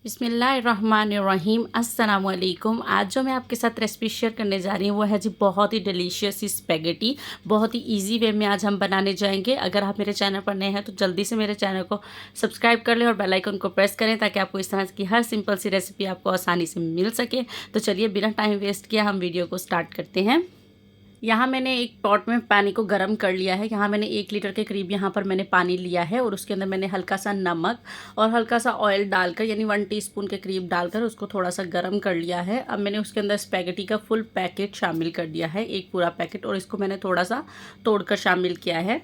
बिस्मिल्लाहिर्रहमानिर्रहीम अस्सलाम वालेकुम। आज जो मैं आपके साथ रेसिपी शेयर करने जा रही हूँ वो है जी बहुत ही डिलीशियस सी स्पेगेटी। बहुत ही इजी वे में आज हम बनाने जाएंगे। अगर आप मेरे चैनल पर नए हैं तो जल्दी से मेरे चैनल को सब्सक्राइब कर लें और बेल आइकन को प्रेस करें ताकि आपको इस तरह की हर सिंपल सी रेसिपी आपको आसानी से मिल सके। तो चलिए बिना टाइम वेस्ट किया हम वीडियो को स्टार्ट करते हैं। यहाँ मैंने एक पॉट में पानी को गर्म कर लिया है। यहाँ मैंने 1 लीटर के करीब यहाँ पर मैंने पानी लिया है और उसके अंदर मैंने हल्का सा नमक और हल्का सा ऑयल डालकर यानी 1 टीस्पून के करीब डालकर उसको थोड़ा सा गर्म कर लिया है। अब मैंने उसके अंदर स्पैगेटी का फुल पैकेट शामिल कर दिया है, एक पूरा पैकेट, और इसको मैंने थोड़ा सा तोड़कर शामिल किया है।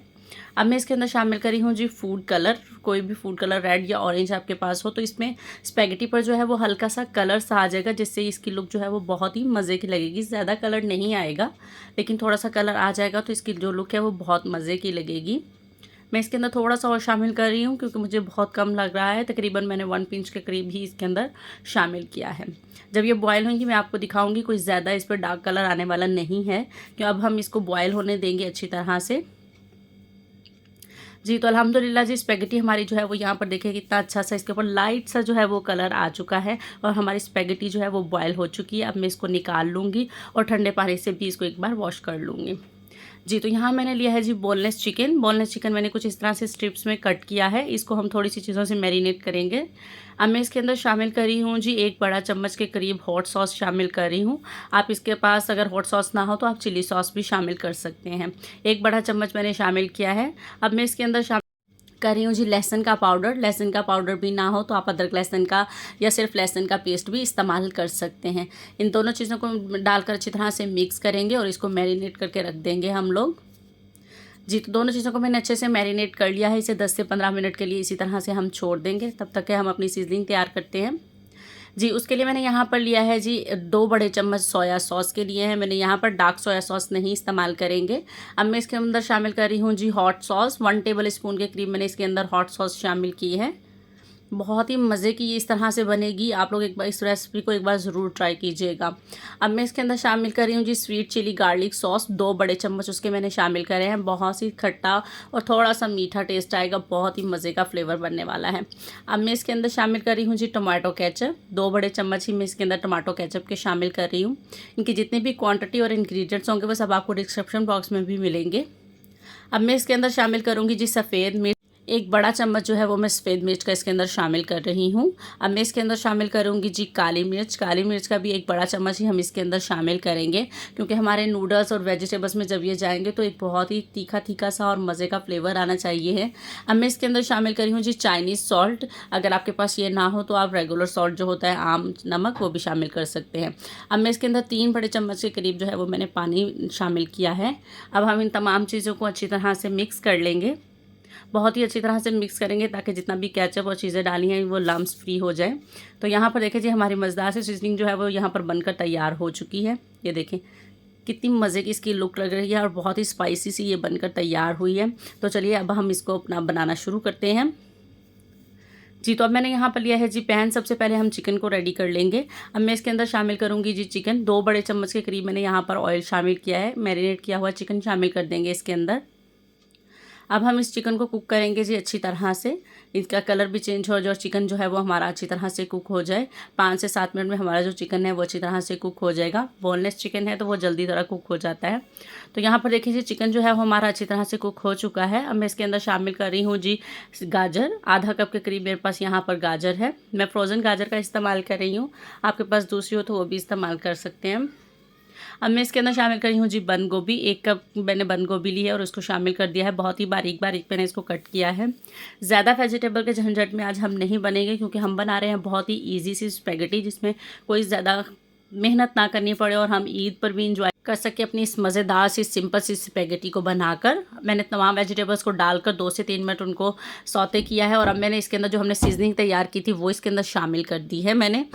अब मैं इसके अंदर शामिल करी हूँ जी फूड कलर। कोई भी फूड कलर रेड या ऑरेंज आपके पास हो तो इसमें स्पैगेटी पर जो है वो हल्का सा कलर सा आ जाएगा, जिससे इसकी लुक जो है वो बहुत ही मज़े की लगेगी। ज़्यादा कलर नहीं आएगा लेकिन थोड़ा सा कलर आ जाएगा तो इसकी जो लुक है वो बहुत मज़े की लगेगी। मैं इसके अंदर थोड़ा सा और शामिल कर रही हूँ क्योंकि मुझे बहुत कम लग रहा है। तकरीबन मैंने 1 पिंच के करीब ही इसके अंदर शामिल किया है। जब ये बॉयल होंगी मैं आपको दिखाऊंगी, कुछ ज़्यादा इस पर डार्क कलर आने वाला नहीं है क्योंकि अब हम इसको बॉयल होने देंगे अच्छी तरह से जी। तो अल्हम्दुलिल्लाह जी स्पैगेटी हमारी जो है वो यहाँ पर देखिए कितना अच्छा सा इसके ऊपर लाइट सा जो है वो कलर आ चुका है और हमारी स्पैगेटी जो है वो बॉयल हो चुकी है। अब मैं इसको निकाल लूँगी और ठंडे पानी से भी इसको एक बार वॉश कर लूँगी जी। तो यहाँ मैंने लिया है जी बोनलेस चिकन। बोनलेस चिकन मैंने कुछ इस तरह से स्ट्रिप्स में कट किया है। इसको हम थोड़ी सी चीज़ों से मैरिनेट करेंगे। अब मैं इसके अंदर शामिल कर रही हूँ जी 1 बड़ा चम्मच के करीब हॉट सॉस शामिल कर रही हूँ। आप इसके पास अगर हॉट सॉस ना हो तो आप चिली सॉस भी शामिल कर सकते हैं। 1 बड़ा चम्मच मैंने शामिल किया है। अब मैं इसके अंदर कर रही हूँ जी लहसुन का पाउडर। लहसुन का पाउडर भी ना हो तो आप अदरक लहसुन का या सिर्फ लहसुन का पेस्ट भी इस्तेमाल कर सकते हैं। इन दोनों चीज़ों को डालकर अच्छी तरह से मिक्स करेंगे और इसको मैरिनेट करके रख देंगे हम लोग जी। तो दोनों चीज़ों को मैंने अच्छे से मैरिनेट कर लिया है। इसे 10 से 15 मिनट के लिए इसी तरह से हम छोड़ देंगे, तब तक के हम अपनी सीजनिंग तैयार करते हैं जी। उसके लिए मैंने यहाँ पर लिया है जी 2 बड़े चम्मच सोया सॉस के लिए है। मैंने यहाँ पर डार्क सोया सॉस नहीं इस्तेमाल करेंगे। अब मैं इसके अंदर शामिल कर रही हूँ जी हॉट सॉस। 1 टेबल स्पून के करीब मैंने इसके अंदर हॉट सॉस शामिल की है। बहुत ही मज़े की ये इस तरह से बनेगी। आप लोग एक बार इस रेसिपी को एक बार ज़रूर ट्राई कीजिएगा। अब मैं इसके अंदर शामिल कर रही हूँ जी स्वीट चिली गार्लिक सॉस। 2 बड़े चम्मच उसके मैंने शामिल करे हैं। बहुत ही खट्टा और थोड़ा सा मीठा टेस्ट आएगा, बहुत ही मज़े का फ्लेवर बनने वाला है। अब मैं इसके अंदर शामिल कर रही हूँ जी टमाटो केचप। 2 बड़े चम्मच ही मैं इसके अंदर टमाटो केचप के शामिल कर रही हूँ। इनकी जितनी भी क्वान्टिटी और इन्ग्रीडियंट्स होंगे वो सब आपको डिस्क्रिप्शन बॉक्स में भी मिलेंगे। अब मैं इसके अंदर शामिल करूँगी जी सफ़ेद मिर्च। 1 बड़ा चम्मच जो है वो मैं सफ़ेद मिर्च का इसके अंदर शामिल कर रही हूँ। अब मैं इसके अंदर शामिल करूँगी जी काली मिर्च। काली मिर्च का भी 1 बड़ा चम्मच ही हम इसके अंदर शामिल करेंगे क्योंकि हमारे नूडल्स और वेजिटेबल्स में जब ये जाएंगे तो एक बहुत ही तीखा तीखा सा और मज़े का फ्लेवर आना चाहिए है। अब मैं इसके अंदर शामिल करी हूँ जी चाइनीज़ सॉल्ट। अगर आपके पास ये ना हो तो आप रेगुलर सॉल्ट जो होता है आम नमक वो भी शामिल कर सकते हैं। अब मैं इसके अंदर 3 बड़े चम्मच के करीब जो है वो मैंने पानी शामिल किया है। अब हम इन तमाम चीज़ों को अच्छी तरह से मिक्स कर लेंगे। बहुत ही अच्छी तरह से मिक्स करेंगे ताकि जितना भी केचप और चीज़ें डाली हैं वो लम्स फ्री हो जाए। तो यहाँ पर देखिए जी हमारी मज़ेदार सी सीजनिंग जो है वो यहाँ पर बनकर तैयार हो चुकी है। ये देखें कितनी मज़े की इसकी लुक लग रही है और बहुत ही स्पाइसी सी ये बनकर तैयार हुई है। तो चलिए अब हम इसको अपना बनाना शुरू करते हैं जी। तो अब मैंने यहाँ पर लिया है जी पैन। सबसे पहले हम चिकन को रेडी कर लेंगे। अब मैं इसके अंदर शामिल करूँगी जी चिकन। 2 बड़े चम्मच के करीब मैंने यहाँ पर ऑयल शामिल किया है। मैरिनेट किया हुआ चिकन शामिल कर देंगे इसके अंदर। अब हम इस चिकन को कुक करेंगे जी अच्छी तरह से। इसका कलर भी चेंज हो जाए और चिकन जो है वो हमारा अच्छी तरह से कुक हो जाए। 5 से 7 मिनट में हमारा जो चिकन है वो अच्छी तरह से कुक हो जाएगा। बोनलेस चिकन है तो वो जल्दी तरह कुक हो जाता है। तो यहाँ पर देखिए जी चिकन जो है वो हमारा अच्छी तरह से कुक हो चुका है। अब मैं इसके अंदर शामिल कर रही हूँ जी गाजर। आधा कप के करीब मेरे पास यहाँ पर गाजर है। मैं फ्रोज़न गाजर का इस्तेमाल कर रही हूँ, आपके पास दूसरी हो तो वो भी इस्तेमाल कर सकते हैं। अब मैं इसके अंदर शामिल कर रही हूँ जी बंद गोभी। 1 कप मैंने बंद गोभी ली है और उसको शामिल कर दिया है। बहुत ही बारीक बारीक मैंने इसको कट किया है। ज़्यादा वेजिटेबल के झंझट में आज हम नहीं बनेंगे क्योंकि हम बना रहे हैं बहुत ही ईजी सी स्पैगेटी जिसमें कोई ज़्यादा मेहनत ना करनी पड़े और हम ईद पर भी इंजॉय कर सके अपनी इस मज़ेदार सी सिंपल सी स्पैगेटी को बनाकर। मैंने तमाम वेजिटेबल्स को डालकर 2 से 3 मिनट उनको सौते किया है और अब मैंने इसके अंदर जो हमने सीजनिंग तैयार की थी वो इसके अंदर शामिल कर दी है मैंने।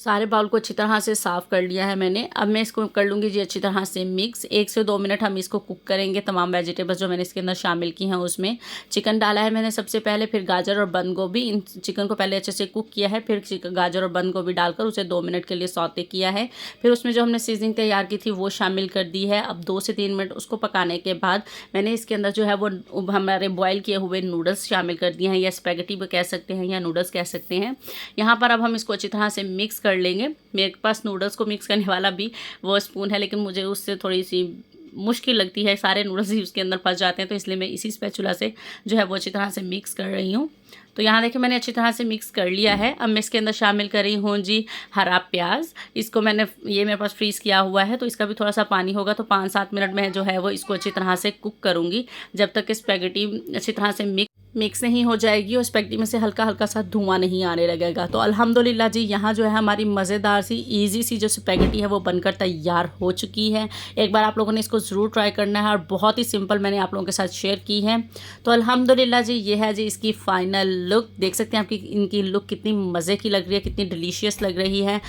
सारे बाउल को अच्छी तरह से साफ़ कर लिया है मैंने। अब मैं इसको कर लूँगी जी अच्छी तरह से मिक्स। 1 से 2 मिनट हम इसको कुक करेंगे। तमाम वेजिटेबल्स जो मैंने इसके अंदर शामिल की हैं उसमें चिकन डाला है मैंने सबसे पहले, फिर गाजर और बंद गोभी। इन चिकन को पहले अच्छे से कुक किया है, फिर गाजर और बंद गोभी डालकर उसे 2 मिनट के लिए सौते किया है। फिर उसमें जो हमने सीजनिंग तैयार की थी वो शामिल कर दी है। अब 2 से 3 मिनट उसको पकाने के बाद मैंने इसके अंदर जो है वो हमारे बॉयल किए हुए नूडल्स शामिल कर दिए हैं, या स्पैगेटी भी कह सकते हैं या नूडल्स कह सकते हैं। यहाँ पर अब हम इसको अच्छी तरह से मिक्स कर लेंगे। मेरे पास नूडल्स को मिक्स करने वाला भी वो स्पून है, लेकिन मुझे उससे थोड़ी सी मुश्किल लगती है, सारे नूडल्स ही उसके अंदर फंस जाते हैं, तो इसलिए मैं इसी स्पैचुला से जो है वो अच्छी तरह से मिक्स कर रही हूँ। तो यहाँ देखिए मैंने अच्छी तरह से मिक्स कर लिया है। अब मैं इसके अंदर शामिल कर रही हूँ जी हरा प्याज। इसको मैंने ये मेरे पास फ्रीज़ किया हुआ है, तो इसका भी थोड़ा सा पानी होगा, तो 5-7 मिनट में जो है वो इसको अच्छी तरह से कुक करूँगी, जब तक कि स्पैगेटी अच्छी तरह से मिक्स नहीं हो जाएगी और स्पैगेटी में से हल्का हल्का सा धुआं नहीं आने लगेगा। तो अल्हम्दुलिल्लाह जी यहाँ जो है हमारी मज़ेदार सी ईज़ी सी जो स्पैगेटी है वो बनकर तैयार हो चुकी है। एक बार आप लोगों ने इसको ज़रूर ट्राई करना है, और बहुत ही सिंपल मैंने आप लोगों के साथ शेयर की है। तो अल्हम्दुलिल्लाह जी ये है जी इसकी फ़ाइनल लुक। देख सकते हैं आपकी इनकी लुक कितनी मज़े की लग रही है, कितनी डिलीशियस लग रही है।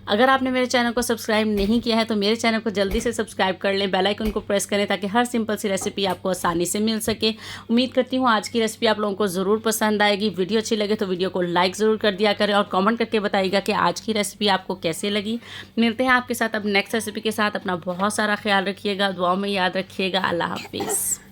अगर आपने मेरे चैनल को सब्सक्राइब नहीं किया है तो मेरे चैनल को जल्दी से सब्सक्राइब कर लें, बेल आइकन को प्रेस करें, ताकि हर सिंपल सी रेसिपी आपको आसानी से मिल सके। उम्मीद करती हूँ आज की रेसिपी आप लोगों को ज़रूर पसंद आएगी। वीडियो अच्छी लगे तो वीडियो को लाइक ज़रूर कर दिया करें, और कमेंट करके बताइएगा कि आज की रेसिपी आपको कैसे लगी। मिलते हैं आपके साथ अब नेक्स्ट रेसिपी के साथ। अपना बहुत सारा ख्याल रखिएगा, दुआओं में याद रखिएगा। अल्लाह हाफिज़।